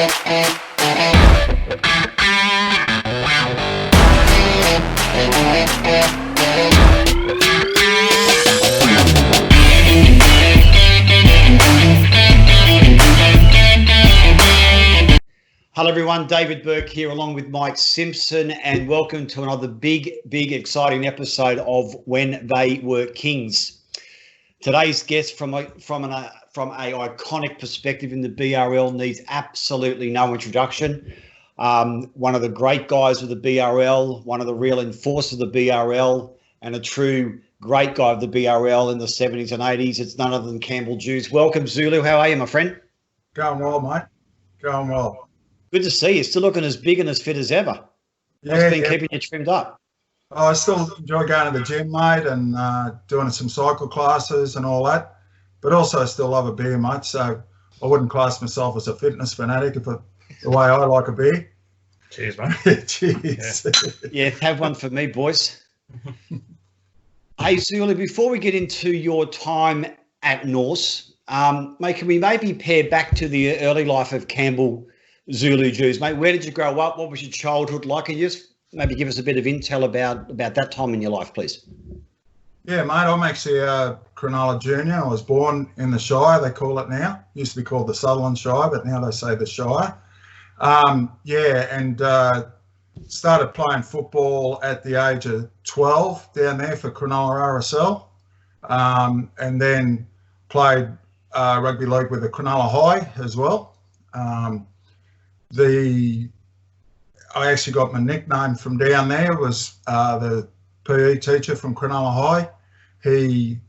Hello everyone, David Burke here along with Mike Simpson, and welcome to another big exciting episode of When They Were Kings. Today's guest from a iconic perspective in the BRL needs absolutely no introduction. One of the great guys of the BRL, one of the real enforcers of the BRL, and a true great guy of the BRL in the 70s and 80s. It's none other than Campbell. Welcome, Zulu. How are you, my friend? Going well, mate. Going well. Good to see you. Still looking as big and as fit as ever. What's been keeping you trimmed up? I still enjoy going to the gym, mate, and doing some cycle classes and all that. But also I still love a beer, mate. So I wouldn't class myself as a fitness fanatic the way I like a beer. Cheers, mate. Cheers. Yeah, have one for me, boys. Hey, Zulu, before we get into your time at Norse, mate, can we maybe pair back to the early life of Campbell Zulu Jews, mate? Where did you grow up? What was your childhood like? And just maybe give us a bit of intel about that time in your life, please. Yeah, mate, I'm actually a Cronulla junior. I was born in the Shire, they call it now. It used to be called the Sutherland Shire, but now they say the Shire. Started playing football at the age of 12 down there for Cronulla RSL, and then played rugby league with the Cronulla High as well. I actually got my nickname from down there. Was the PE teacher from Cronulla High. He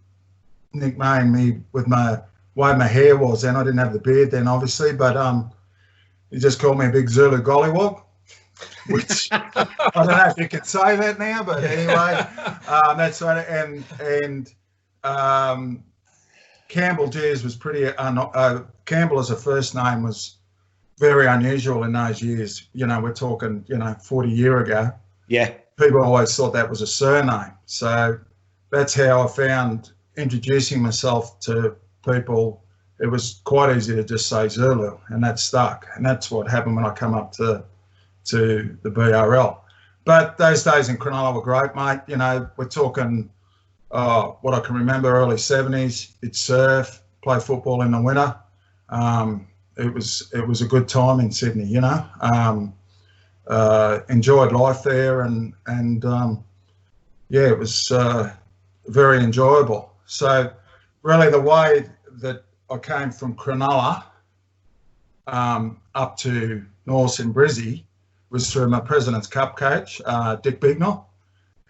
nicknamed me with my way my hair was then. I didn't have the beard then, obviously, but he just called me a big Zulu gollywog, which I don't know if you could say that now, but anyway, that's right. And Campbell, geez, was pretty. Campbell as a first name was very unusual in those years. You know, we're talking, 40 years ago. Yeah. People always thought that was a surname. So that's how I found introducing myself to people. It was quite easy to just say Zulu, and that stuck. And that's what happened when I come up to the BRL. But those days in Cronulla were great, mate. You know, we're talking what I can remember, early 70s. It's surf, play football in the winter. It was a good time in Sydney, enjoyed life there and it was very enjoyable. So really the way that I came from Cronulla up to Norse in Brizzy was through my President's Cup coach, Dick Bignell.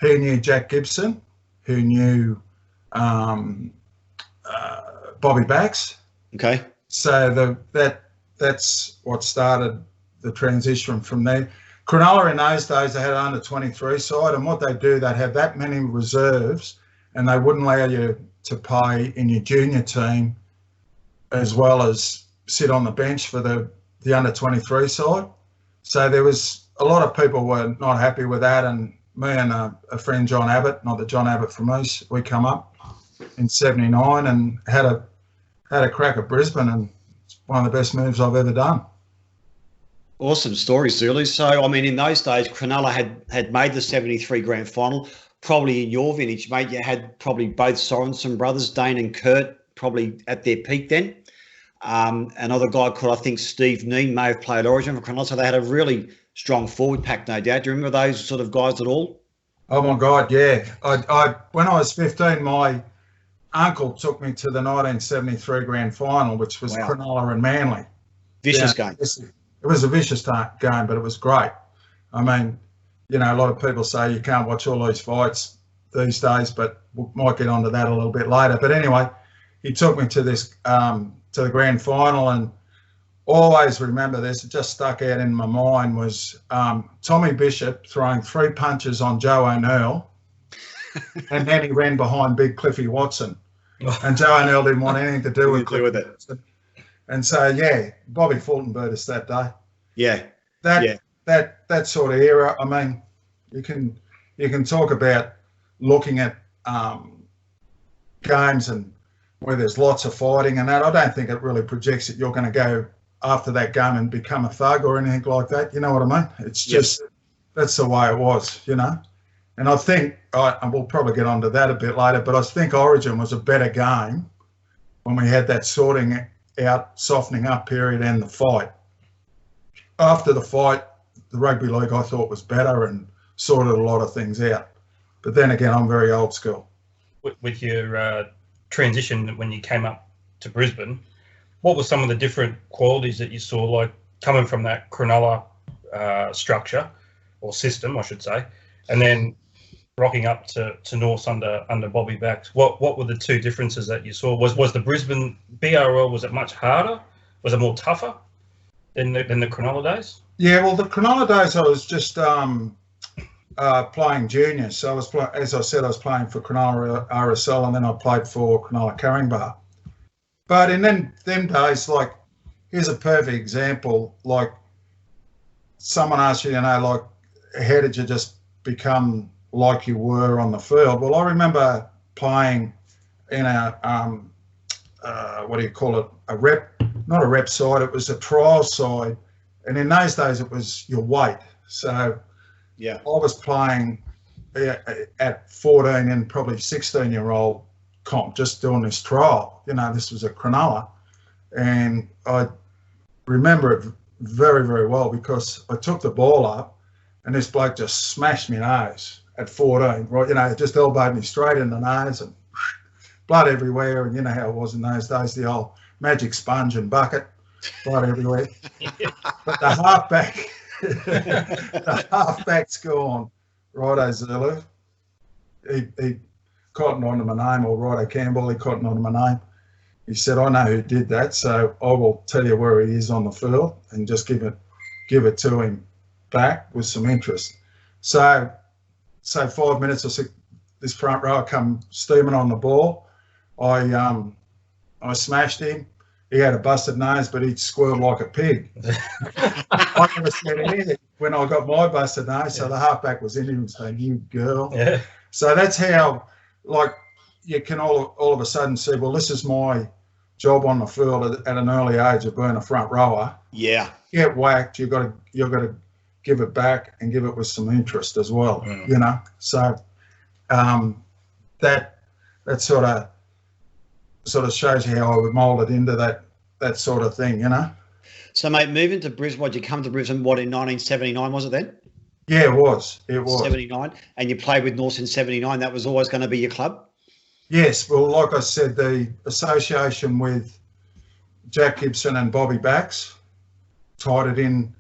He knew Jack Gibson, who knew Bobby Bax. Okay. So that's what started the transition from there. Cronulla in those days, they had an under 23 side, and what they do, they'd have that many reserves, and they wouldn't allow you to play in your junior team as well as sit on the bench for the under 23 side. So there was a lot of people were not happy with that, and me and a friend, John Abbott, not the John Abbott from East, we come up in 79 and had a crack at Brisbane, and it's one of the best moves I've ever done. Awesome story, Zulu. So, I mean, in those days, Cronulla had made the 73 grand final. Probably in your vintage, mate, you had probably both Sorensen brothers, Dane and Kurt, probably at their peak then. Another guy called, I think, Steve Neen may have played Origin for Cronulla. So they had a really strong forward pack, no doubt. Do you remember those sort of guys at all? Oh, my God, yeah. I when I was 15, my uncle took me to the 1973 grand final, which was Cronulla and Manly. Vicious game. It was a vicious game, but it was great. I mean, a lot of people say you can't watch all these fights these days, but we might get onto that a little bit later. But anyway, he took me to this to the grand final, and always remember this. It just stuck out in my mind was Tommy Bishop throwing 3 punches on Joe O'Neill, and then he ran behind Big Cliffy Watson, and Joe O'Neill didn't want anything to do with it. And so, Bobby Fulton beat us that day. Yeah. That sort of era. I mean, you can talk about looking at games and where there's lots of fighting and that. I don't think it really projects that you're going to go after that game and become a thug or anything like that. You know what I mean? It's just that's the way it was, you know. And I think and we'll probably get onto that a bit later, but I think Origin was a better game when we had that sorting out, softening up period and the fight. After the fight, the rugby league I thought was better and sorted a lot of things out. But then again, I'm very old school. With your transition when you came up to Brisbane, what were some of the different qualities that you saw, like coming from that Cronulla structure or system, I should say, and then rocking up to North under Bobby Bax? What were the two differences that you saw? Was the Brisbane BRL, was it much harder? Was it more tougher than the Cronulla days? Yeah, well, the Cronulla days I was just playing junior. So I was, as I said, I was playing for Cronulla RSL, and then I played for Cronulla Caringbah. But in them days, like, here's a perfect example. Like, someone asked you, you know, like, how did you just become like you were on the field? Well, I remember playing in a what do you call it? Not a rep side. It was a trial side, and in those days it was your weight. So yeah, I was playing at 14 and probably 16-year-old comp, just doing this trial. You know, this was at Cronulla, and I remember it very, very well because I took the ball up, and this bloke just smashed me nose at 14. Right, you know, just elbowed me straight in the nose and blood everywhere. And you know how it was in those days, the old magic sponge and bucket, blood everywhere. But the halfback's gone, Righto Zulu. He cottoned onto my name, or Righto Campbell, he cottoned onto my name. He said, I know who did that, so I will tell you where he is on the field and just give it to him back with some interest. So 5 minutes, I said, this front row come steaming on the ball. I smashed him. He had a busted nose, but he squealed like a pig. I never said anything when I got my busted nose, so the halfback was in him saying, you girl. Yeah. So that's how, like, you can all of a sudden see, well, this is my job on the field at an early age of being a front rower. Yeah. Get whacked, you've got to give it back and give it with some interest as well, you know. So that sort of shows you how I would mould it into that sort of thing, you know. So, mate, moving to Brisbane, what, you come to Brisbane, what, in 1979, was it then? Yeah, it was. 79, and you played with North in 79. That was always going to be your club? Yes. Well, like I said, the association with Jack Gibson and Bobby Bax tied it in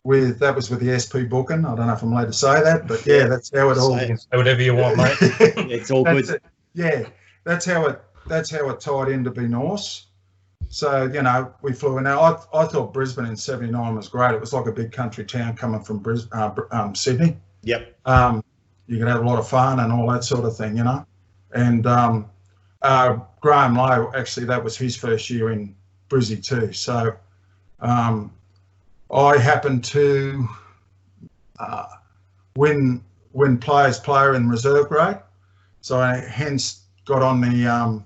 with the SP booking. I don't know if I'm allowed to say that, but yeah, that's how it all. Say whatever you want, mate. It's all good. Yeah, that's how it tied in to be Norse. So, you know, we flew in. Now, I thought Brisbane in 79 was great. It was like a big country town coming from Sydney. Yep. You could have a lot of fun and all that sort of thing, you know. And Graham Lowe, actually, that was his first year in Brizzy too. So I happened to win player in reserve grade. So I hence got on the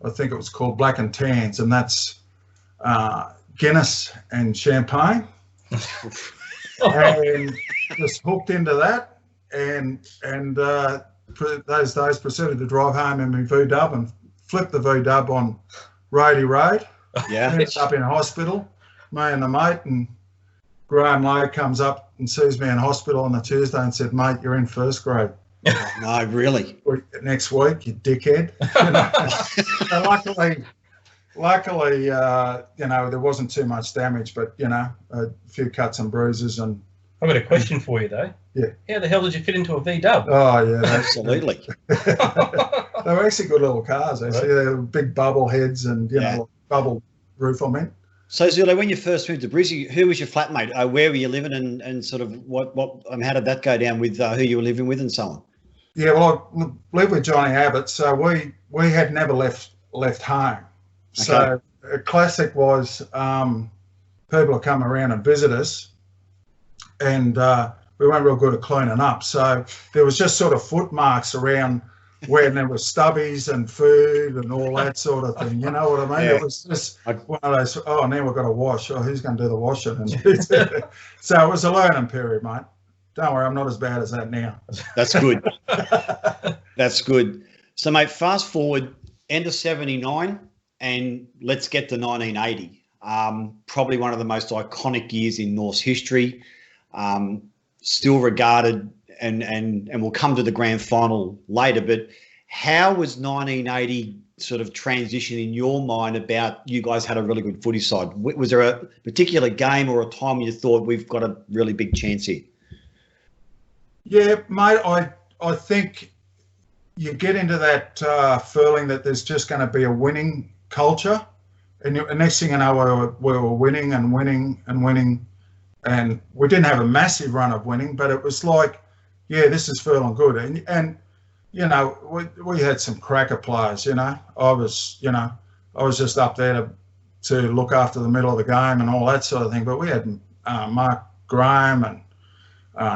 I think it was called Black and Tans, and that's Guinness and champagne. And just hooked into that, and those days proceeded to drive home in my V-dub and flip the V-dub on Roadie Road. Yeah. Ended up in hospital, me and the mate, and Graham Lowe comes up and sees me in hospital on the Tuesday and said, mate, you're in first grade. No, really? Next week, you dickhead. You know? So luckily, you know, there wasn't too much damage, but, you know, a few cuts and bruises. And I've got a question for you, though. Yeah. How the hell did you fit into a V-dub? Oh, yeah. Absolutely. They were actually good little cars, actually. Right. They were big bubble heads and, you know, bubble roof, I mean. So, Zulu, when you first moved to Brizzy, who was your flatmate? Where were you living, and sort of what how did that go down with who you were living with and so on? Yeah, well, I lived with Johnny Abbott, so we had never left home. Okay. So a classic was people would come around and visit us, and we weren't real good at cleaning up. So there was just sort of footmarks around when there was stubbies and food and all that sort of thing. You know what I mean? Yeah. It was just one of those, oh, now we've got to wash. Oh, who's going to do the washing? And so it was a learning period, mate. Don't worry, I'm not as bad as that now. That's good. That's good. So, mate, fast forward, end of 79, and let's get to 1980. Probably one of the most iconic years in North's history. Still regarded, and we'll come to the grand final later, but how was 1980 sort of transition in your mind about you guys had a really good footy side? Was there a particular game or a time you thought we've got a really big chance here? Yeah, mate, I think you get into that feeling that there's just going to be a winning culture. And next thing you know, we were winning and winning and winning. And we didn't have a massive run of winning, but it was like, yeah, this is feeling good. And you know, we had some cracker players, you know. I was just up there to look after the middle of the game and all that sort of thing. But we had Mark Graham and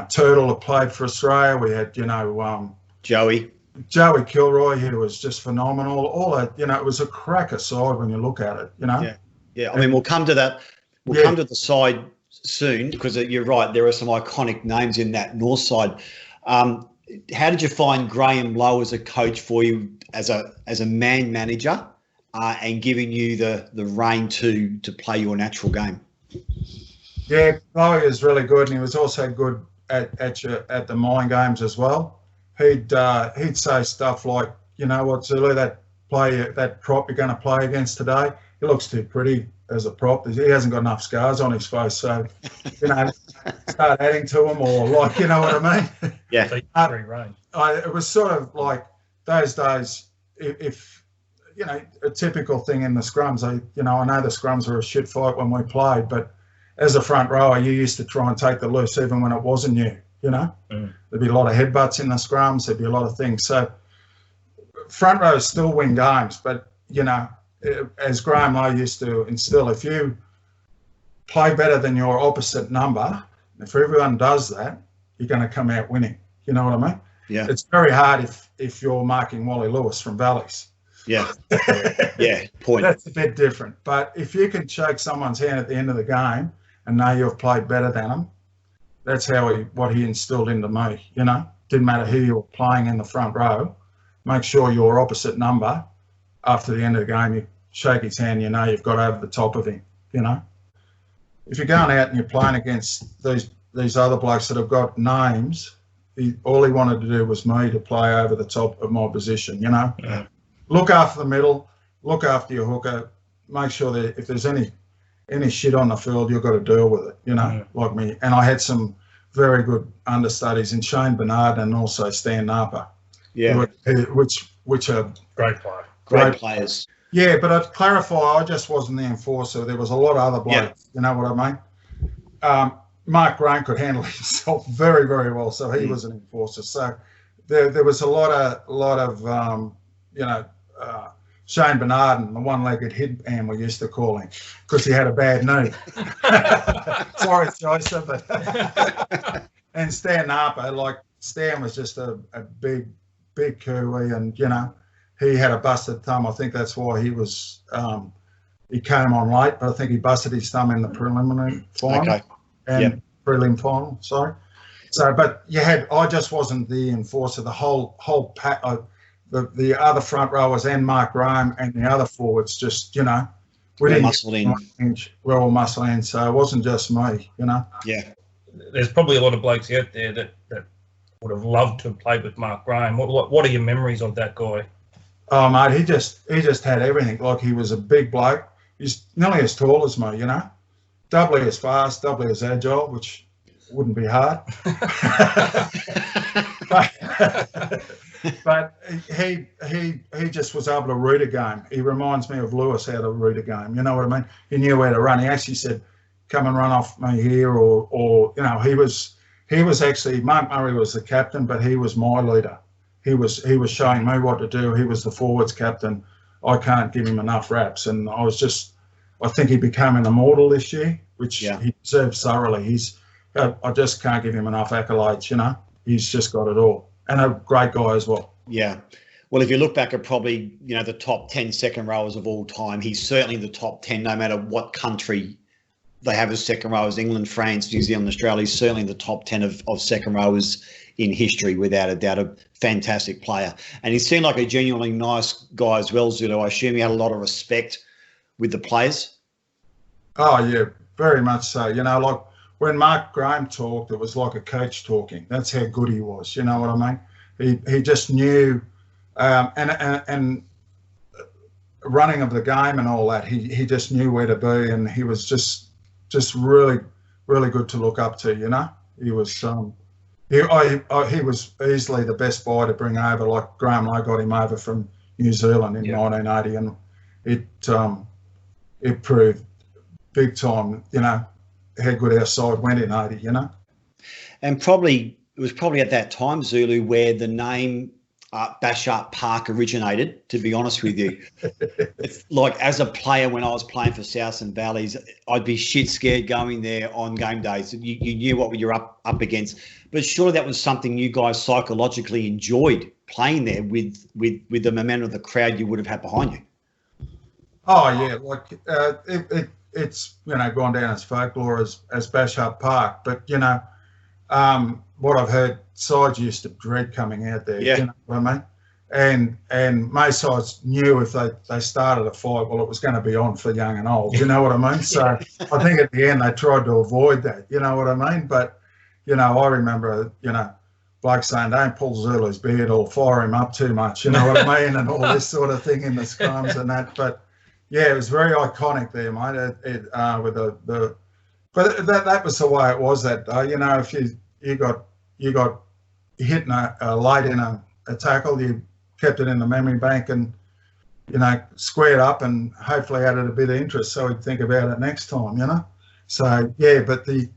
Turtle had played for Australia. We had, Joey Kilroy, who was just phenomenal. All that, it was a cracker side when you look at it, Yeah. I mean, we'll come to that. We'll come to the side soon because you're right. There are some iconic names in that North side. How did you find Graham Lowe as a coach for you, as a man manager, and giving you the rein to play your natural game? Yeah, Lowe is really good, and he was also good at the mine games as well. He'd say stuff like, you know what, Zulu, that prop you're going to play against today, he looks too pretty as a prop. He hasn't got enough scars on his face, so start adding to him, or like, you know what I mean? Yeah. It was sort of like those days. If a typical thing in the scrums, I know the scrums were a shit fight when we played, but as a front rower, you used to try and take the loose even when it wasn't you. There'd be a lot of headbutts in the scrums. There'd be a lot of things. So front rows still win games, but as Graham Lowe used to instill, if you play better than your opposite number, if everyone does that, you're going to come out winning. You know what I mean? Yeah. It's very hard if you're marking Wally Lewis from Valleys. Yeah. Yeah. Point. That's a bit different. But if you can shake someone's hand at the end of the game and know you've played better than them, that's what he instilled into me. Didn't matter who you were playing in the front row. Make sure your opposite number, after the end of the game, you shake his hand, you've got over the top of him, If you're going out and you're playing against these other blokes that have got names, all he wanted to do was me to play over the top of my position, Yeah. Look after the middle, look after your hooker, make sure that if there's any shit on the field, you've got to deal with it, like me. And I had some very good understudies in Shane Bernard and also Stan Napa. Yeah. Which are Great player. Great players. Yeah, but I'd clarify, I just wasn't the enforcer. There was a lot of other blokes, You know what I mean? Mark Graham could handle himself very, very well, so he was an enforcer. So there was a lot of Shane Bernard and the one-legged headband we used to call him because he had a bad knee. Sorry, Joseph. And Stan Napa, like Stan was just a big Kiwi, and he had a busted thumb. I think that's why he was he came on late, but I think he busted his thumb in the preliminary final prelim final. Sorry. So, but I just wasn't the enforcer. The whole pack. The other front rowers and Mark Graham and the other forwards just, we didn't muscle in. We're all muscle in, so it wasn't just me, Yeah. There's probably a lot of blokes out there that would have loved to have played with Mark Graham. What are your memories of that guy? Oh, mate, he just had everything. Like, he was a big bloke. He's nearly as tall as me, doubly as fast, doubly as agile, which wouldn't be hard. But he just was able to read a game. He reminds me of Lewis how to read a game. You know what I mean? He knew where to run. He actually said, "Come and run off me here," or he was actually, Mark Murray was the captain, but he was my leader. He was showing me what to do. He was the forwards captain. I can't give him enough raps, and I think he became an immortal this year, which he deserves thoroughly. I just can't give him enough accolades. He's just got it all. And a great guy as well. Yeah. Well, if you look back at probably, the top 10 second rowers of all time, he's certainly in the top 10, no matter what country they have as second rowers, England, France, New Zealand, Australia. He's certainly in the top 10 of second rowers in history, without a doubt. A fantastic player. And he seemed like a genuinely nice guy as well, Zulu. I assume he had a lot of respect with the players. Oh, yeah, very much so. Like when Mark Graham talked, it was like a coach talking. That's how good he was. You know what I mean? He just knew, and running of the game and all that. He just knew where to be, and he was just really, really good to look up to. He was he was easily the best buy to bring over. Like Graham Lowe got him over from New Zealand in 1980, and it proved big time. How good our side went in '80. And it was probably at that time, Zulu, where the name Bashart Park originated, to be honest with you. It's like, as a player, when I was playing for Souths and Valleys, I'd be shit scared going there on game days. You knew what you're up against. But surely that was something you guys psychologically enjoyed, playing there with the momentum of the crowd you would have had behind you. Oh, yeah. Like, it's, gone down as folklore as Bashart Park. But, what I've heard, sides used to dread coming out there. Yeah. You know what I mean? And most sides knew if they started a fight, well, it was going to be on for young and old. You know what I mean? So I think at the end they tried to avoid that. You know what I mean? But, I remember, Blake saying, don't pull Zulu's beard or fire him up too much. You know what I mean? And all this sort of thing in the scrums and that. But, yeah, it was very iconic there, mate. With the but that was the way it was that day. If you got hit late in a tackle, you kept it in the memory bank and squared up and hopefully added a bit of interest so we'd think about it next time. So yeah, but it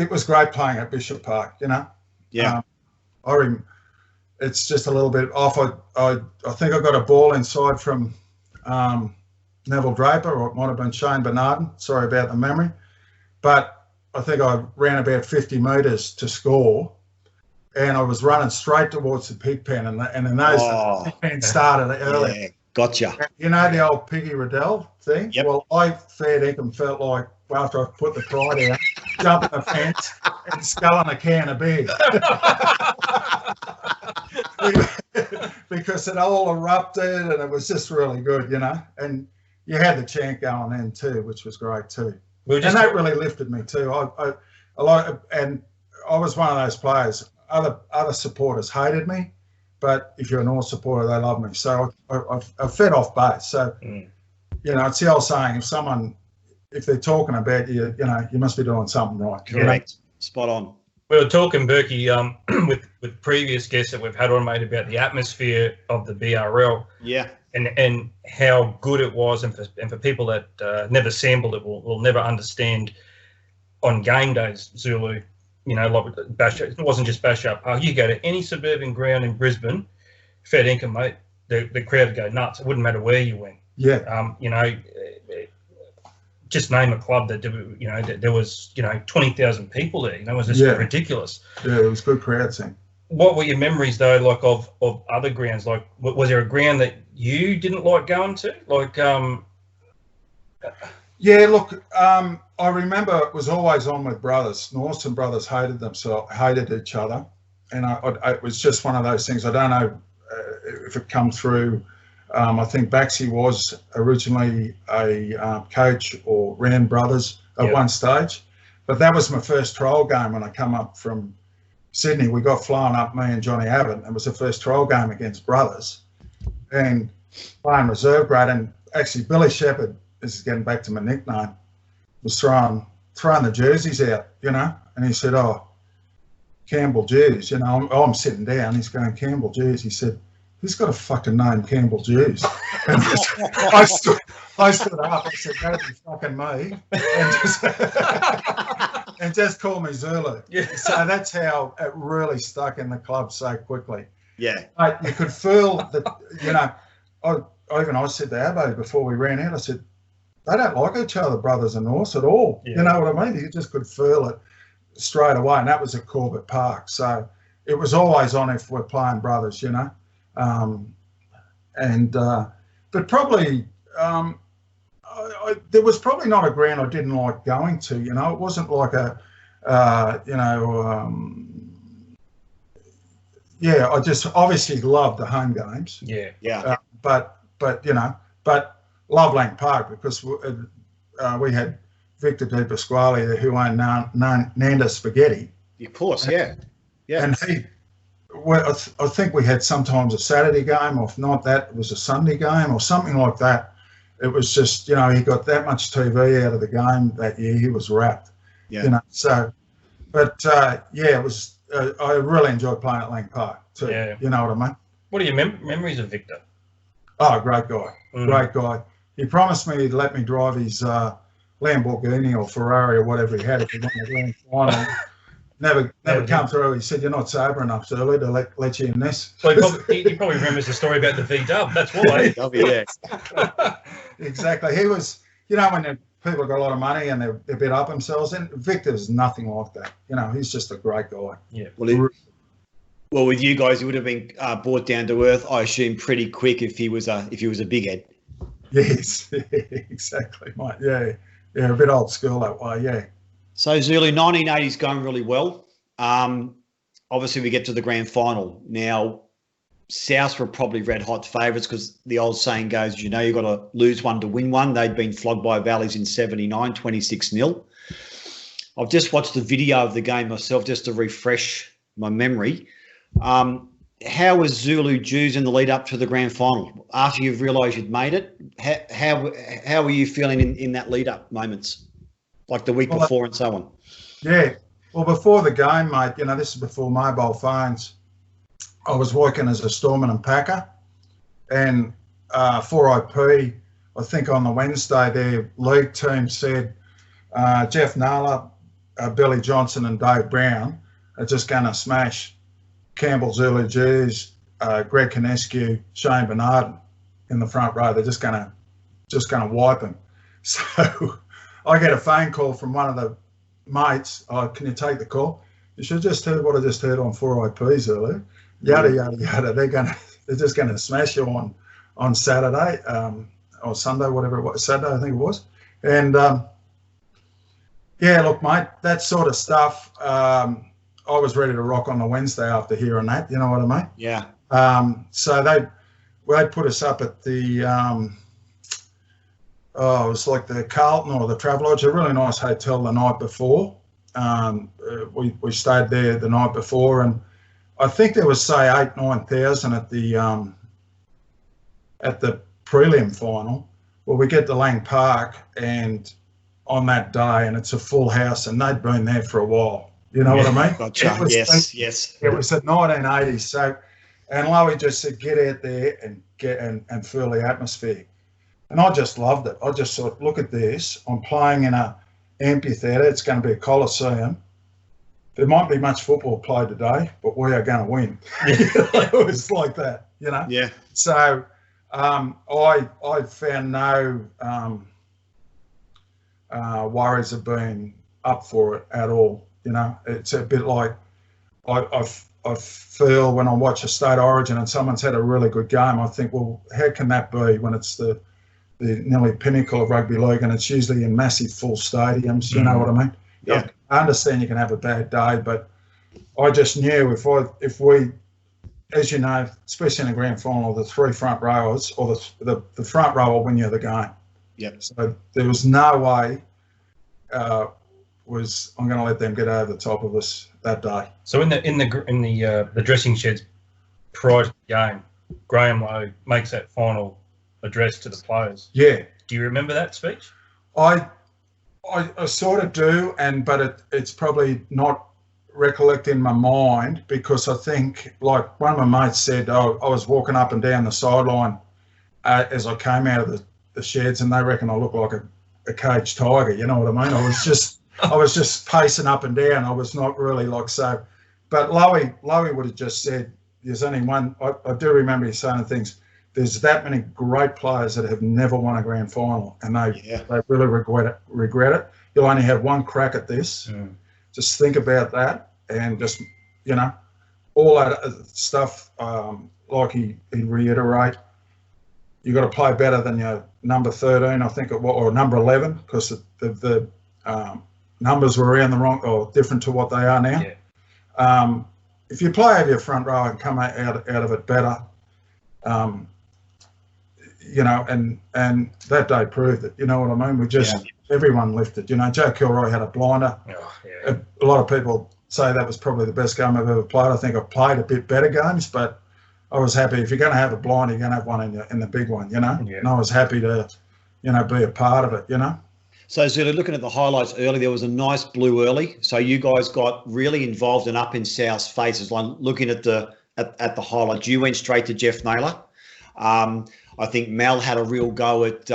was great playing at Bishop Park. Yeah. It's just a little bit off. I think I got a ball inside from Neville Draper, or it might have been Shane Bernardin. Sorry about the memory, but I think I ran about 50 metres to score, and I was running straight towards the pig pen, and in those days, the pig pen started early. Yeah, gotcha. The old Piggy Riddell thing? Yep. Well, I fair dinkum felt like, after I put the pride out, jumping the fence and sculling a can of beer. Because it all erupted, and it was just really good, and you had the chant going then too, which was great too. And that really lifted me too. I was one of those players. Other supporters hated me, but if you're a North supporter, they love me. So I fed off both. So it's the old saying: if they're talking about you, you must be doing something right. Correct. Spot on. We were talking, Berkey, with previous guests that we've had on, mate, about the atmosphere of the BRL. Yeah. And how good it was, and for people that never sampled it will never understand. On game days, Zulu, like Bashart, it wasn't just Bashart Park. You go to any suburban ground in Brisbane, fair dinkum, mate, the crowd would go nuts. It wouldn't matter where you went. Yeah. Just name a club that there was 20,000 people there. It was just ridiculous. Yeah, it was good crowd scene. What were your memories though, like of other grounds? Like, was there a ground that you didn't like going to? Like, yeah, look, I remember it was always on with brothers. Norths and brothers hated each other, and it was just one of those things. I don't know if it come through. I think Baxi was originally a coach or ran brothers at one stage, but that was my first trial game when I come up from Sydney. We got flown up, me and Johnny Abbott. It was the first trial game against brothers, and playing reserve grade. And actually, Billy Shepherd, this is getting back to my nickname, was throwing the jerseys out, and he said, "Oh, Campbell Jews," I'm sitting down. He's going, "Campbell Jews." He said, "Who's got a fucking name, Campbell Jews?" And I stood up. I said, "That'd be fucking me," and just call me Zulu. Yeah. So that's how it really stuck in the club so quickly. Yeah. But you could feel that, I said to Abbo before we ran out, I said, they don't like each other, brothers and Norths, at all. Yeah. You know what I mean? You just could feel it straight away, and that was at Corbett Park. So it was always on if we're playing brothers, but probably there was probably not a ground I didn't like going to. It wasn't like I just obviously loved the home games. Yeah. But love Lang Park because we had Victor Di Pasquale who owned Nanda Spaghetti. Of course, yeah. And I think we had sometimes a Saturday game, or if not that, it was a Sunday game or something like that. It was just, he got that much TV out of the game that year. He was wrapped, So, but it was. I really enjoyed playing at Lang Park too. Yeah. You know what I mean? What are your memories of Victor? Oh, great guy, great guy. He promised me he'd let me drive his Lamborghini or Ferrari or whatever he had if he won the grand final. Never come through. He said, "You're not sober enough, Zerly, to let you in this." So he probably remembers the story about the V-dub. That's why. Yeah. Exactly. He was, when people got a lot of money and they're a bit up themselves, and Victor's nothing like that. He's just a great guy. Yeah. Well, with you guys, he would have been brought down to earth, I assume, pretty quick if he was a big head. Yes, exactly, mate. Yeah, a bit old school that way. Yeah. So, Zulu, 1980's going really well. Obviously, we get to the grand final. Now, South were probably red-hot favourites because the old saying goes, you've got to lose one to win one. They'd been flogged by Valleys in 79, 26-0. I've just watched the video of the game myself just to refresh my memory. How was Zulu Jews in the lead up to the grand final? After you've realised you'd made it, how were you feeling in that lead-up moments? Like the week before and so on. Yeah. Well, before the game, mate, this is before mobile phones. I was working as a storeman and packer. And 4IP, I think on the Wednesday, their league team said Jeff Naylor, Billy Johnson and Dave Brown are just going to smash Campbell, Zulu Jews, Greg Kinescu, Shane Bernard in the front row. They're just going to wipe them. So I get a phone call from one of the mates. Oh, can you take the call? You should have just heard what I just heard on 4IPs earlier. Yada yada yada. They're just gonna smash you on Saturday or Sunday, whatever it was. Saturday, I think it was. And look, mate, that sort of stuff. I was ready to rock on the Wednesday after hearing that. You know what I mean? Yeah. So they put us up at the. It was like the Carlton or the Travelodge, a really nice hotel the night before. We stayed there the night before, and I think there was, say, 8,000-9,000 at the prelim final. Well, we get to Lang Park and on that day, and it's a full house, and they'd been there for a while. You know what I mean? Gotcha. Yes. It was the 1980s. So, and Lowy just said, get out there and feel the atmosphere. And I just loved it. I just thought, look at this. I'm playing in an amphitheatre. It's going to be a coliseum. There might be much football played today, but we are going to win. It was like that, Yeah. So I found no worries of being up for it at all. It's a bit like I feel when I watch a state origin and someone's had a really good game, I think, well, how can that be when it's the nearly pinnacle of rugby league, and it's usually in massive full stadiums. You know what I mean? Yeah. I understand you can have a bad day, but I just knew if we, as you know, especially in a grand final, the three front rowers or the front row will win you the game. Yep. So there was no way I'm going to let them get over the top of us that day. So in the dressing sheds prior to the game, Graham Lowe makes that final address to the players. Yeah. Do you remember that speech? I sort of do, but it's probably not recollecting in my mind because I think, like one of my mates said, I was walking up and down the sideline as I came out of the sheds, and they reckon I look like a caged tiger. You know what I mean? I was just pacing up and down. I was not really like so. But Lowy would have just said, there's only one. I do remember you saying things. There's that many great players that have never won a grand final, and they really regret it. You'll only have one crack at this. Just think about that, and just all that stuff, like he'd reiterate, you got to play better than your number 13, I think, or number 11, because the numbers were around the wrong or different to what they are now. Yeah. If you play over your front row and come out of it better, you know, and that day proved it. You know what I mean? We just everyone lifted. You know, Joe Kilroy had a blinder. Oh, yeah. A lot of people say that was probably the best game I've ever played. I think I've played a bit better games, but I was happy. If you're going to have a blind, you're going to have one in the big one, you know. Yeah. And I was happy to, you know, be a part of it, you know. So, Zulu, looking at the highlights early, there was a nice blue early. So you guys got really involved and up in South's faces. Like looking at the highlights, you went straight to Jeff Naylor. I think Mel had a real go at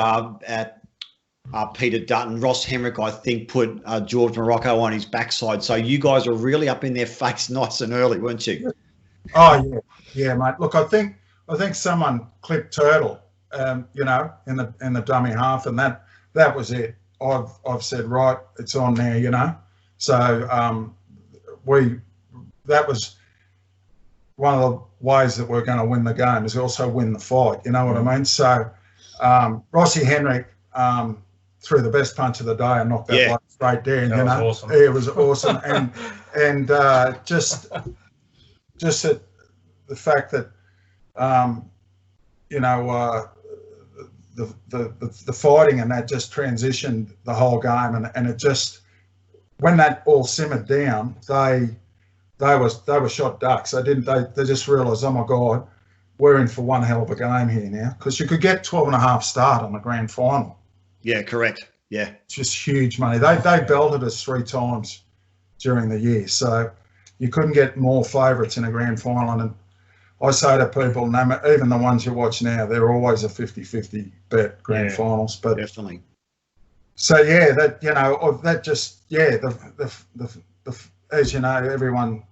Peter Dutton. Ross Hemrick, I think, put George Morocco on his backside. So you guys were really up in their face nice and early, weren't you? Oh yeah, mate. Look, I think someone clipped Turtle, you know, in the dummy half, and that was it. I've said, right, it's on there, you know. So that was one of the ways that we're going to win the game, is also win the fight. You know what I mean? So Rossi Henrik threw the best punch of the day and knocked that bloke straight down. That you was know, awesome. it was awesome, and just the fact that you know, the fighting and that just transitioned the whole game, and it just, when that all simmered down, they were shot ducks. They just realised, oh my God, we're in for one hell of a game here now, because you could get 12.5 start on the grand final. Yeah, correct. Yeah, it's just huge money. They belted us 3 times during the year, so you couldn't get more favourites in a grand final. And I say to people, even the ones you watch now, they're always a 50-50 bet grand finals. But definitely. So yeah, that, you know, that just, yeah, the as you know, everyone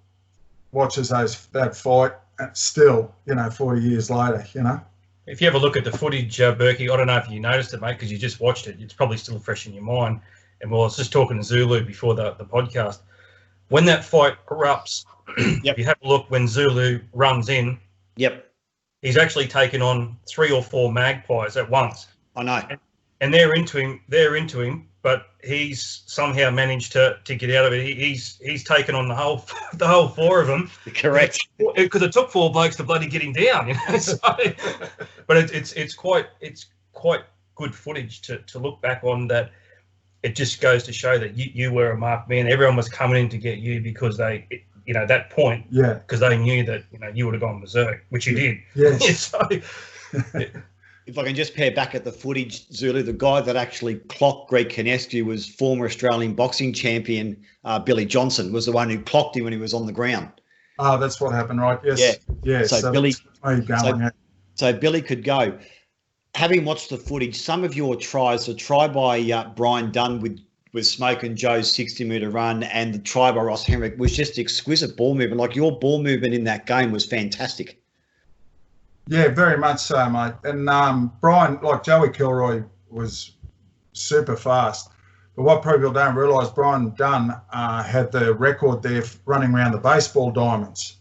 watches that fight, and still, you know, 40 years later, you know. If you have a look at the footage, Berkey, I don't know if you noticed it, mate, because you just watched it. It's probably still fresh in your mind. And I was just talking to Zulu before the podcast. When that fight erupts, if you have a look, when Zulu runs in, he's actually taken on 3 or 4 magpies at once. I know. And they're into him, but he's somehow managed to get out of it. He's taken on the whole 4 of them. Correct. Because it took 4 blokes to bloody get him down, you know. So, but it's quite good footage to look back on. That it just goes to show that you were a marked man. Everyone was coming in to get you because you know, that point, because they knew that, you know, you would have gone berserk, which you did. Yes. So, if I can just pair back at the footage, Zulu, the guy that actually clocked Greg Kinescu was former Australian boxing champion Billy Johnson, was the one who clocked him when he was on the ground. Oh, that's what happened, right? Yes. Yeah. So Billy, so Billy could go. Having watched the footage, some of your tries, the try by Brian Dunn with Smoke and Joe's 60-metre run, and the try by Ross Henrik was just exquisite ball movement. Like, your ball movement in that game was fantastic. Yeah, very much so, mate. And Brian, like Joey Kilroy, was super fast. But what people don't realise, Brian Dunn had the record there running around the baseball diamonds.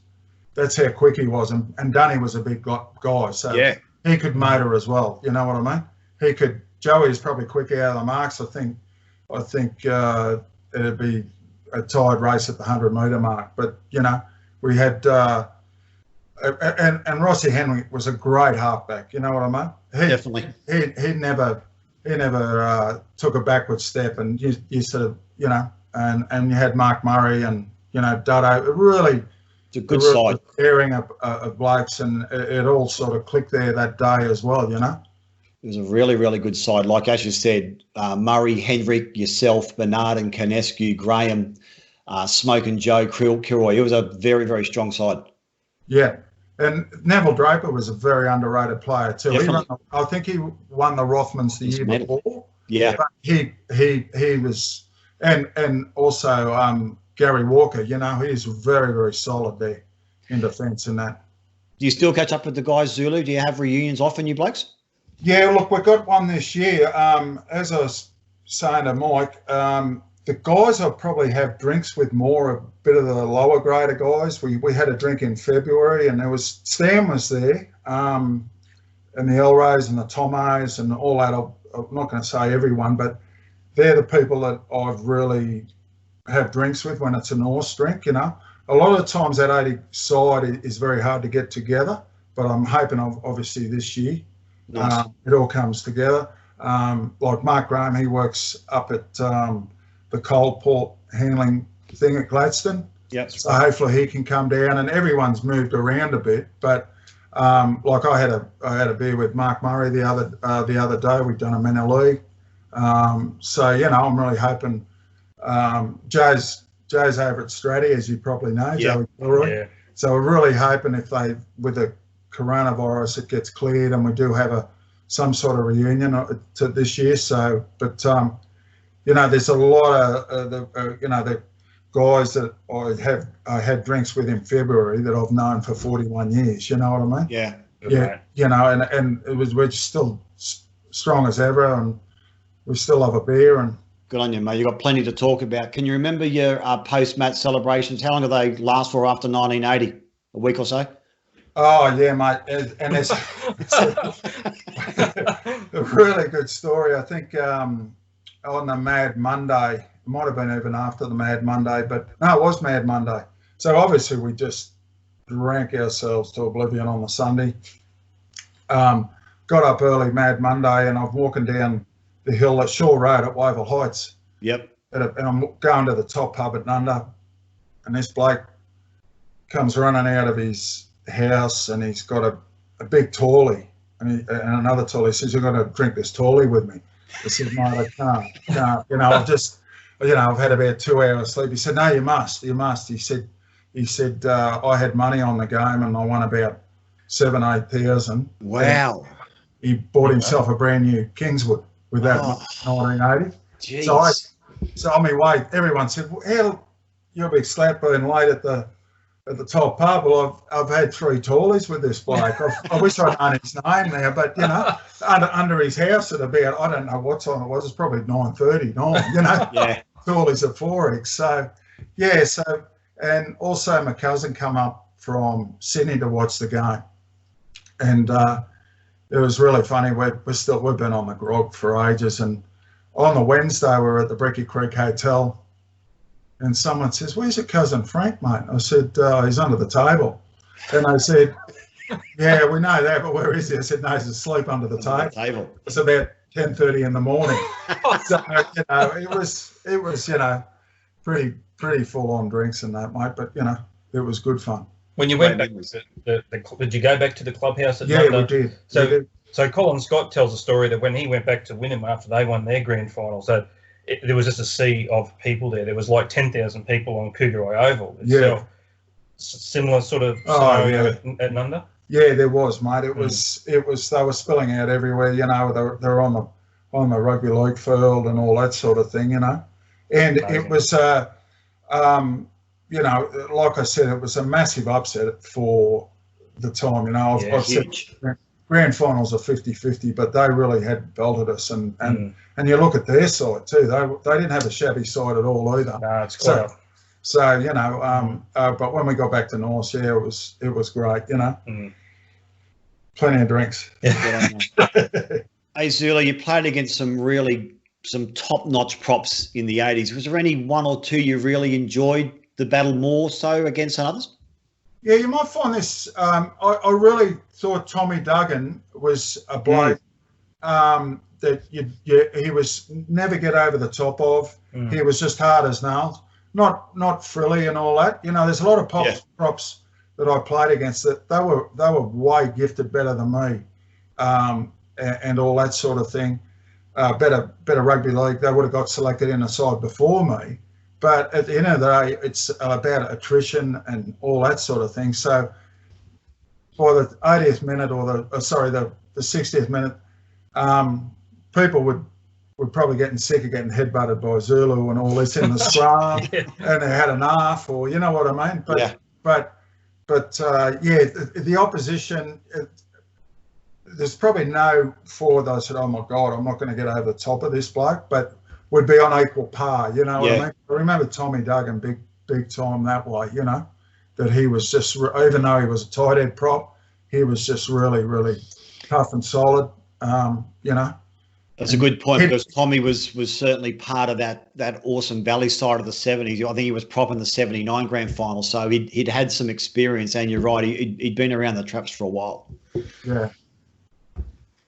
That's how quick he was. And Dunny was a big guy, so he could motor as well. You know what I mean? Joey's probably quick out of the marks. I think it'd be a tied race at the 100-metre mark. But, you know, we had and Rossi Henry was a great halfback. You know what I mean? Definitely. He never took a backward step, and you sort of, you know, and you had Mark Murray and, you know, Duddo. Really, it's a good side. Pairing of blokes, and it all sort of clicked there that day as well, you know. It was a really, really good side. Like, as you said, Murray, Hendrick, yourself, Bernard and Kinescu, Graham, Smoke and Joe, Kilroy. It was a very, very strong side. Yeah. And Neville Draper was a very underrated player too. I think he won the Rothmans the year before. Yeah. But he was, and also Gary Walker, you know, he's very, very solid there in defence and that. Do you still catch up with the guys, Zulu? Do you have reunions often, you blokes? Yeah, look, we've got one this year. As I was saying to Mike, the guys I probably have drinks with more, a bit of the lower grader guys. We had a drink in February, and Stan was there, and the Elrays and the Tomos and all that. I'm not going to say everyone, but they're the people that I've really have drinks with when it's a Norse drink, you know. A lot of the times that 80 side is very hard to get together, but I'm hoping obviously this year it all comes together. Like Mark Graham, he works up at the cold port handling thing at Gladstone. Yep. So hopefully he can come down, and everyone's moved around a bit. But like I had a beer with Mark Murray the other day. We've done a minor league. So you know, I'm really hoping. Joe's over at Stratty, as you probably know, Joey Gilroy. Yeah. So we're really hoping if with the coronavirus, it gets cleared and we do have some sort of reunion to this year. So, but you know, there's a lot of the guys that I had drinks with in February that I've known for 41 years. You know what I mean? Yeah. Yeah. Right. You know, and we're still strong as ever, and we still have a beer and. Good on you, mate. You've got plenty to talk about. Can you remember your post-match celebrations? How long do they last for after 1980? A week or so? Oh, yeah, mate. And it's a really good story. I think on the Mad Monday, it might have been even after the Mad Monday, but no, it was Mad Monday. So obviously we just drank ourselves to oblivion on the Sunday. Got up early Mad Monday, and I'm walking down the hill at Shaw Road at Wavell Heights. Yep. And I'm going to the top pub at Nunda, and this bloke comes running out of his house, and he's got a big tawley and another tawley. He says, "You're going to drink this tawley with me." I said, "No, I can't. You know, I've had about 2 hours sleep." He said, "No, you must. He said, I had money on the game and I won about 7,000-8,000. Wow. He bought himself a brand new Kingswood with that 1980. Jeez. So on my way, everyone said, "Well, hell, you're a big slap being late at the top pub." Well, I've had 3 tallies with this bloke. I wish I'd known his name now, but you know, under his house at about, I don't know what time it was. It's probably 9:30, you know. Yeah. Tallies at 4x. So yeah. So and also my cousin come up from Sydney to watch the game, and it was really funny. We've been on the grog for ages, and on the Wednesday we were at the Bricky Creek Hotel, and someone says, "Where's your cousin Frank, mate?" I said, "He's under the table." And they said, "Yeah, we know that, but where is he?" I said, "No, he's asleep under the table." It's about 10:30 in the morning. So you know, it was you know, pretty full on drinks and that, mate. But you know, it was good fun. When you went back, did you go back to the clubhouse at Yeah, we did. So Colin Scott tells a story that when he went back to Wynnum after they won their grand final, so there was just a sea of people there. There was like 10,000 people on Cougar Eye Oval itself. Yeah. Similar sort of scenario at Nunda? Yeah, there was, mate. It was they were spilling out everywhere, you know. They're on the rugby league field and all that sort of thing, you know. And amazing. It was you know, like I said, it was a massive upset for the time. You know, I've said grand finals are 50-50, but they really had belted us. And you look at their side too; they didn't have a shabby side at all either. No, it's quite. So you know, but when we got back to North, yeah, it was great. You know, plenty of drinks. Hey Zula, you played against some top-notch props in the 80s. Was there any one or two you really enjoyed the battle more so against than others? Yeah, you might find this. I really thought Tommy Duggan was a bloke that he was never get over the top of. He was just hard as nails, not frilly and all that. You know, there's a lot of props that I played against that they were way gifted better than me, and all that sort of thing. Better rugby league. They would have got selected in the side before me. But at the end of the day, it's about attrition and all that sort of thing. So by the 80th minute or the 60th minute, people would probably getting sick of getting headbutted by Zulu and all this in the scrum, and they had enough, or you know what I mean. But the opposition. There's probably no forward that said, "Oh my God, I'm not going to get over the top of this bloke." But would be on equal par. You know what I Yeah. mean? I remember Tommy Duggan big time that way. You know, that he was just, even though he was a tight head prop, he was just really, really tough and solid. You know. That's a good point, because Tommy was certainly part of that awesome Valley side of the 70s. I think he was propping the 79 grand final, so he'd had some experience, and you're right, he'd been around the traps for a while. Yeah.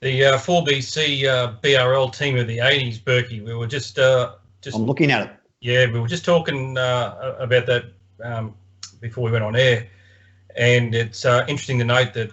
The 4BC BRL team of the 80s, Berkey, we were just I'm looking at it. Yeah, we were just talking about that before we went on air, and it's interesting to note that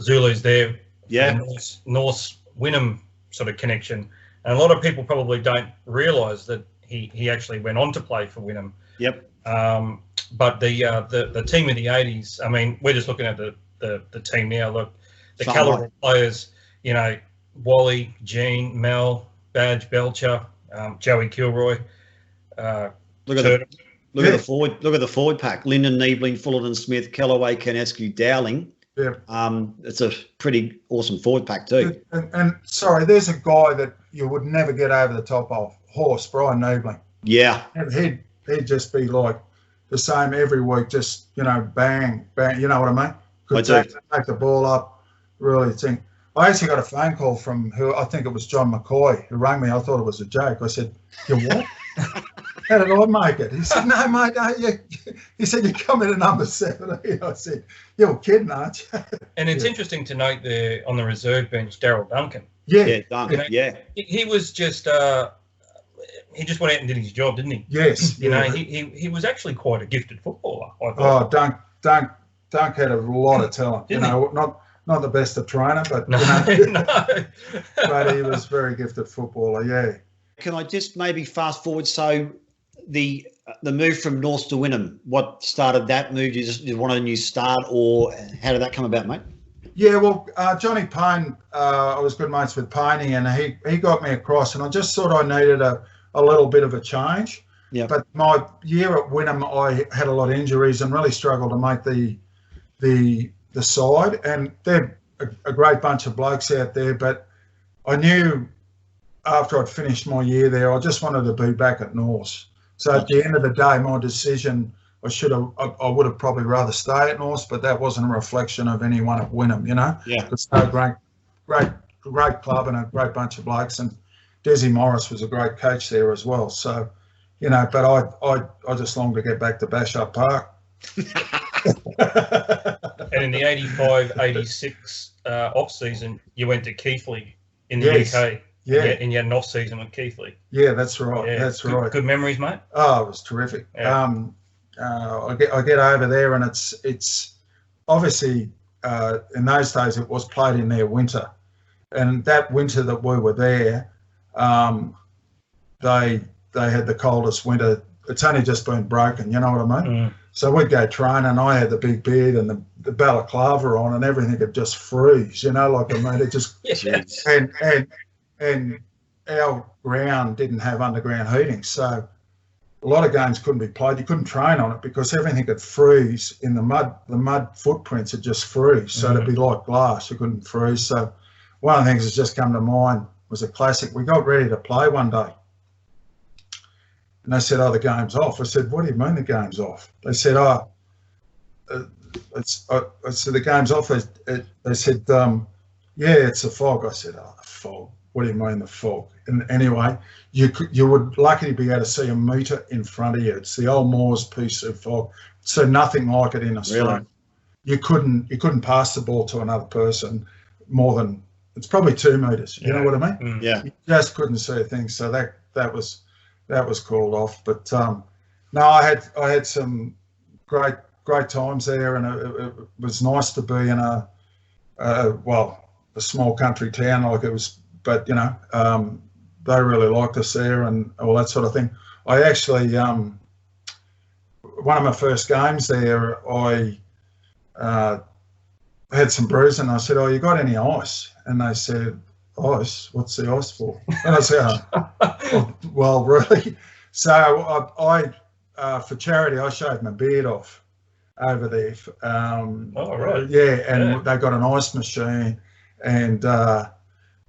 Zulu's there. Yeah. Norse Wynnum sort of connection, and a lot of people probably don't realise that he actually went on to play for Wynnum. Yep. But the team of the 80s, I mean, we're just looking at the team now. Look, the calibre of players, you know, Wally, Gene, Mel, Badge, Belcher, Joey Kilroy. Look at the forward pack: Lyndon, Niebling, Fullerton, Smith, Kellaway, Kanescu, Dowling. Yeah. It's a pretty awesome forward pack too. And sorry, there's a guy that you would never get over the top of. Horse, Brian Niebling. Yeah. He'd just be like the same every week, just, you know, bang, bang, you know what I mean? Could take the ball up, really think. I actually got a phone call from who, I think it was John McCoy, who rang me. I thought it was a joke. I said, "You what?" How did I make it? He said, "No, mate, no, he said, you come in at number 17. I said, "You're kidding, aren't you?" And it's interesting to note there on the reserve bench, Daryl Duncan. Yeah, Duncan. You know, he was just he just went out and did his job, didn't he? Yes. You know, he was actually quite a gifted footballer, I Oh, thought. Dunk had a lot of talent. Didn't you know, not the best of trainer, but No, you know, no. but he was very gifted footballer. Yeah. Can I just maybe fast forward? So the move from North to Wynnum, what started that move? You wanted a new start, or how did that come about, mate? Yeah, well, Johnny Payne, I was good mates with Payne, and he got me across, and I just thought I needed a little bit of a change. Yeah. But my year at Wynnum, I had a lot of injuries and really struggled to make the side. And they're a great bunch of blokes out there, but I knew after I'd finished my year there, I just wanted to be back at Norse. So at the end of the day, my decision, I would have probably rather stay at Norse, but that wasn't a reflection of anyone at Wynnum, you know. Yeah. It's a great club and a great bunch of blokes, and Desi Morris was a great coach there as well. So, you know, but I just longed to get back to Bash Up Park. And in the 85-86 off season, you went to Keighley in the UK. Yeah. And you had an off season with Keighley. Yeah, that's right. Yeah. That's right. Good memories, mate. Oh, it was terrific. Yeah. I get over there, and it's obviously in those days it was played in their winter, and that winter that we were there, they had the coldest winter. It's only just been broken, you know what I mean? Mm. So we'd go train, and I had the big beard and the balaclava on, and everything would just freeze, you know, like I mean, it just Yes. and our ground didn't have underground heating, so a lot of games couldn't be played. You couldn't train on it because everything could freeze in the mud. The mud footprints would just freeze, so it'd be like glass. You couldn't freeze. So one of the things that's just come to mind was a classic. We got ready to play one day, and they said, "Oh, the game's off." I said, "What do you mean the game's off?" They said, "Oh, I said the game's off." They said, "Yeah, it's a fog." I said, "Oh, the fog. What do you mean the fog?" And anyway, you would luckily be able to see a metre in front of you. It's the old Moors piece of fog. So nothing like it in Australia. Really? You couldn't pass the ball to another person more than, it's probably 2 metres. You know what I mean? Mm. Yeah. You just couldn't see a thing. So that was called off. But no, I had some great times there, and it was nice to be in a small country town like it was. But, you know, they really liked us there and all that sort of thing. I actually, one of my first games there, I had some bruising. I said, "Oh, you got any ice?" And they said, "Ice? What's the ice for?" And I said, "Oh, well, really?" So I for charity, I shaved my beard off over there. Oh, right. Yeah, and they got an ice machine, and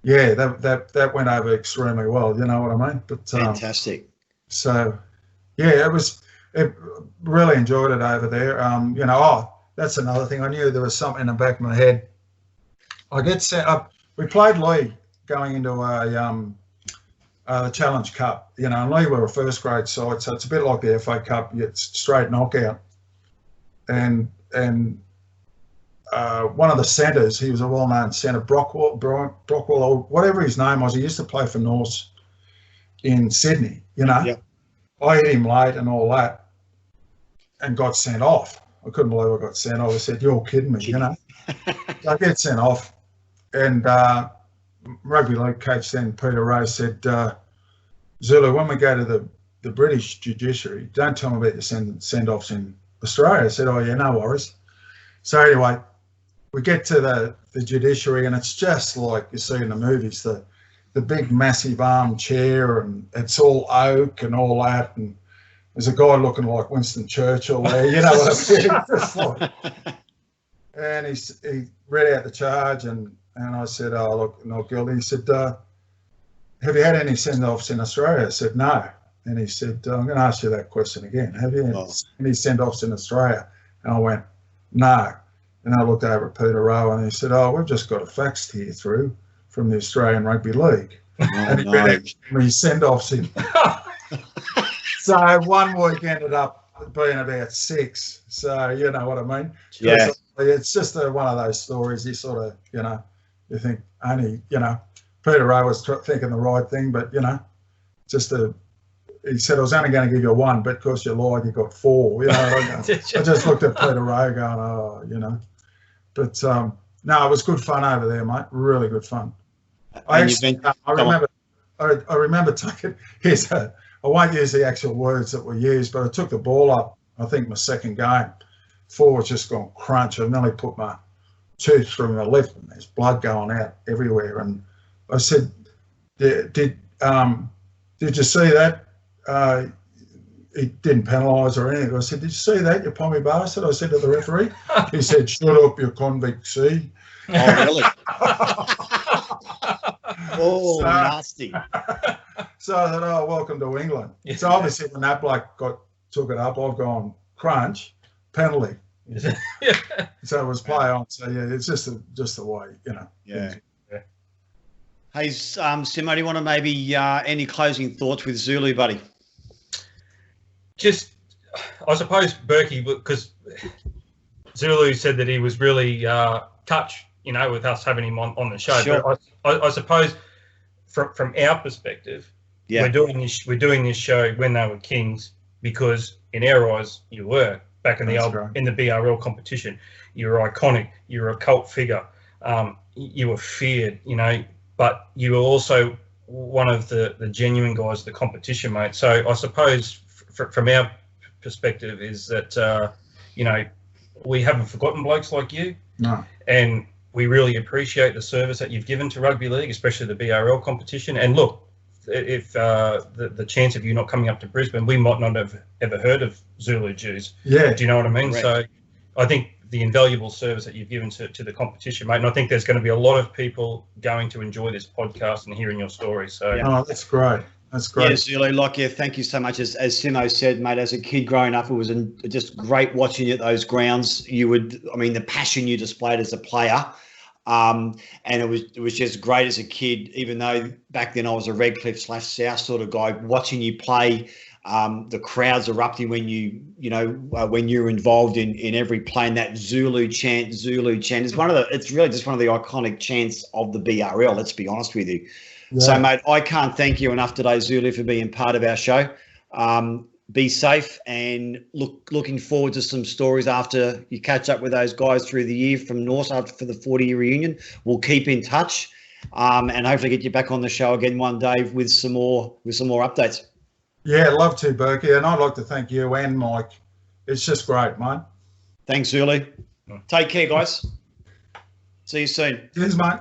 yeah, that went over extremely well. You know what I mean? But Fantastic. So, yeah, it really enjoyed it over there. You know, that's another thing. I knew there was something in the back of my head. I get set up. We played Lee going into the Challenge Cup. You know, and Lee were a first grade side, so it's a bit like the FA Cup. It's straight knockout. And one of the centres, he was a well-known centre, Brockwell, or whatever his name was. He used to play for Norse in Sydney. You know, Yep. I hit him late and all that, and got sent off. I couldn't believe I got sent off. I said, "You're kidding me," you know. So I get sent off, and rugby league coach then, Peter Rowe, said, "Zulu, when we go to the British judiciary, don't tell me about your send-offs in Australia." I said, "Oh yeah, no worries." So anyway, we get to the judiciary, and it's just like you see in the movies, the big massive armchair, and it's all oak and all that, and there's a guy looking like Winston Churchill there, you know what I mean? And he read out the charge, and I said, "Oh, look, not guilty." He said, "Have you had any send-offs in Australia?" I said, "No." And he said, "I'm going to ask you that question again. Have you had any send-offs in Australia?" And I went, "No." And I looked over at Peter Rowe, and he said, "Oh, we've just got a fax here through from the Australian Rugby League." And he read me send-offs in. So 1 week ended up being about 6. So you know what I mean? Yeah. It's just one of those stories. You sort of, you know, you think only, you know, Peter Rowe was thinking the right thing, but you know, he said, "I was only going to give you 1, but because you lied, you got 4." You know, I just looked at Peter Rowe going, "Oh, you know," but no, it was good fun over there, mate. Really good fun. I remember taking. I won't use the actual words that were used, but I took the ball up. I think my second game, forward's just gone crunch. I nearly put my tooth through my lip, and there's blood going out everywhere. And I said, "Did you see that? He didn't penalise or anything." I said, "Did you see that, you pommy bastard?" I said to the referee. He said, "Shut up, you convict, see." Oh, really? Oh, so nasty. So I thought, "Oh, welcome to England." Yeah. So obviously when that bloke took it up, I've gone crunch, penalty. So it was play on. So yeah, it's just the way, you know. Yeah. Hey, Simo, do you want to maybe any closing thoughts with Zulu, buddy? Just, I suppose, Berkey, because Zulu said that he was really touched, you know, with us having him on the show. Sure. But I suppose from our perspective, we're doing this show when they were Kings because in our eyes you were back in in the BRL competition. You were iconic. You were a cult figure. You were feared, you know, but you were also one of the genuine guys of the competition, mate. So I suppose from our perspective is that, you know, we haven't forgotten blokes like you. No. And we really appreciate the service that you've given to rugby league, especially the BRL competition. And look, if the chance of you not coming up to Brisbane, we might not have ever heard of Zulu Jews. Yeah. Do you know what I mean? Correct. So I think the invaluable service that you've given to the competition, mate, and I think there's going to be a lot of people going to enjoy this podcast and hearing your story. So Oh, that's great. That's great. Yeah, Zulu, thank you so much. As Simo said, mate, as a kid growing up, it was just great watching you at those grounds. The passion you displayed as a player, and it was just great as a kid, even though back then I was a Redcliffe / South sort of guy, watching you play, the crowds erupting when when you're involved in every play, and that Zulu chant it's really just one of the iconic chants of the BRL, let's be honest with you. Yeah. So, mate, I can't thank you enough today, Zulu, for being part of our show. Be safe, and looking forward to some stories after you catch up with those guys through the year from North for the 40-year reunion. We'll keep in touch, and hopefully get you back on the show again one day with some more updates. Yeah, love to, Berkey, and I'd like to thank you and Mike. It's just great, mate. Thanks, Zulu. Take care, guys. See you soon. Cheers, mate.